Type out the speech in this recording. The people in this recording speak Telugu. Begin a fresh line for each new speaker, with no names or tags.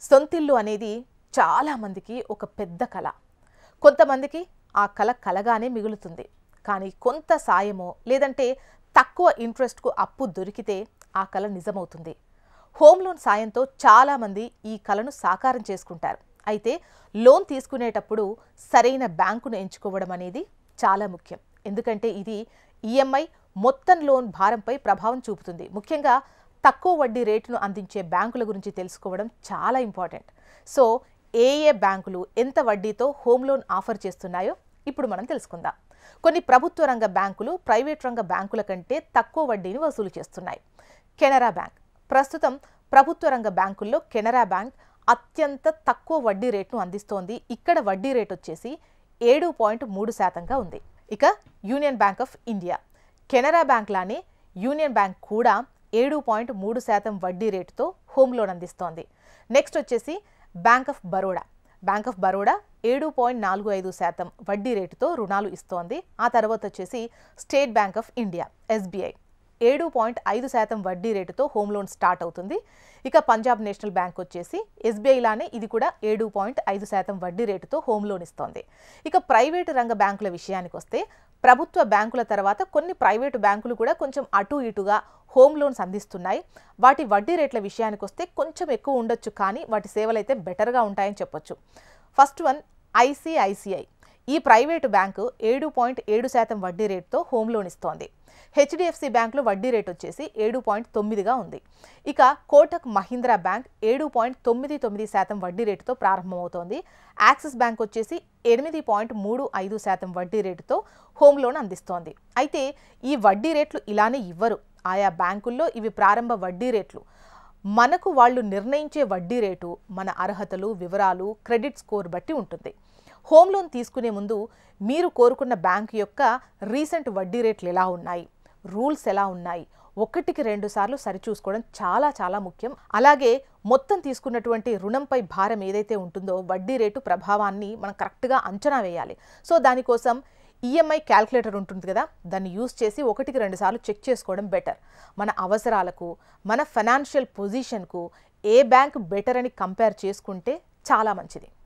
సొంతిల్లు అనేది చాలా మందికి ఒక పెద్ద కల. కొంతమందికి ఆ కల కలగానే మిగులుతుంది. కానీ కొంత సాయమో లేదంటే తక్కువ ఇంట్రెస్ట్‌కు అప్పు దొరికితే ఆ కల నిజమవుతుంది. హోమ్ లోన్ సాయంతో చాలా మంది ఈ కలను సాకారం చేసుకుంటారు. అయితే లోన్ తీసుకునేటప్పుడు సరైన బ్యాంకును ఎంచుకోవడం అనేది చాలా ముఖ్యం. ఎందుకంటే ఇది ఈఎంఐ మొత్తం లోన్ భారంపై ప్రభావం చూపుతుంది. ముఖ్యంగా తక్కువ వడ్డీ రేటును అందించే బ్యాంకుల గురించి తెలుసుకోవడం చాలా ఇంపార్టెంట్. సో ఏ బ్యాంకులు ఎంత వడ్డీతో హోమ్ లోన్ ఆఫర్ చేస్తున్నాయో ఇప్పుడు మనం తెలుసుకుందాం. కొన్ని ప్రభుత్వ రంగ బ్యాంకులు ప్రైవేట్ రంగ బ్యాంకుల కంటే తక్కువ వడ్డీని వసూలు చేస్తున్నాయి. కెనరా బ్యాంక్ ప్రస్తుతం ప్రభుత్వ రంగ బ్యాంకుల్లో కెనరా బ్యాంక్ అత్యంత తక్కువ వడ్డీ రేటును అందిస్తోంది. ఇక్కడ వడ్డీ రేటు వచ్చేసి 7.3%గా ఉంది. ఇక union bank of India, Canara bank లానే యూనియన్ బ్యాంక్ కూడా 7.3% వడ్డీ రేటుతో హోమ్ లోన్ అందిస్తోంది. నెక్స్ట్ వచ్చేసి bank of Baroda. Bank of Baroda 7.45% వడ్డీ రేటుతో రుణాలు ఇస్తోంది. ఆ తర్వాత వచ్చేసి state bank of India SBI 7.5% వడ్డీ రేటుతో హోమ్ లోన్ స్టార్ట్ అవుతుంది. ఇక పంజాబ్ నేషనల్ బ్యాంక్ వచ్చేసి ఎస్బీఐ లానే ఇది కూడా 7.5% వడ్డీ రేటుతో హోమ్ లోన్ ఇస్తోంది. ఇక ప్రైవేటు రంగ బ్యాంకుల విషయానికి వస్తే ప్రభుత్వ బ్యాంకుల తర్వాత కొన్ని ప్రైవేటు బ్యాంకులు కూడా కొంచెం అటు ఇటుగా హోమ్ లోన్స్ అందిస్తున్నాయి. వాటి వడ్డీ రేట్ల విషయానికి వస్తే కొంచెం ఎక్కువ ఉండొచ్చు, కానీ వాటి సేవలు అయితే బెటర్గా ఉంటాయని చెప్పొచ్చు. First one ICICI. ఈ ప్రైవేటు బ్యాంకు 7.7% వడ్డీ రేటుతో హోమ్ లోన్ ఇస్తోంది. హెచ్డిఎఫ్సి బ్యాంకులో వడ్డీ రేటు వచ్చేసి 7.9గా ఉంది. ఇక కోటక్ మహీంద్రా బ్యాంక్ 7.99% వడ్డీ రేటుతో ప్రారంభమవుతోంది. యాక్సిస్ బ్యాంక్ వచ్చేసి 8.35% వడ్డీ రేటుతో హోమ్ లోన్ అందిస్తోంది. అయితే ఈ వడ్డీ రేట్లు ఇలానే ఇవ్వరు. ఆయా బ్యాంకుల్లో ఇవి ప్రారంభ వడ్డీ రేట్లు. మనకు వాళ్ళు నిర్ణయించే వడ్డీ రేటు మన అర్హతలు, వివరాలు, క్రెడిట్ స్కోర్ బట్టి ఉంటుంది. హోమ్ లోన్ తీసుకునే ముందు మీరు కోరుకున్న బ్యాంకు యొక్క రీసెంట్ వడ్డీ రేట్లు ఎలా ఉన్నాయి, రూల్స్ ఎలా ఉన్నాయి, 1-2 సార్లు సరిచూసుకోవడం చాలా ముఖ్యం. అలాగే మొత్తం తీసుకున్నటువంటి రుణంపై భారం ఏదైతే ఉంటుందో వడ్డీ రేటు ప్రభావాన్ని మనం కరెక్ట్గా అంచనా వేయాలి. సో దానికోసం ఈఎంఐ క్యాల్కులేటర్ ఉంటుంది కదా, దాన్ని యూజ్ చేసి 1-2 సార్లు చెక్ చేసుకోవడం బెటర్. మన అవసరాలకు, మన ఫైనాన్షియల్ పొజిషన్కు ఏ బ్యాంక్ బెటర్ అని కంపేర్ చేసుకుంటే చాలా మంచిది.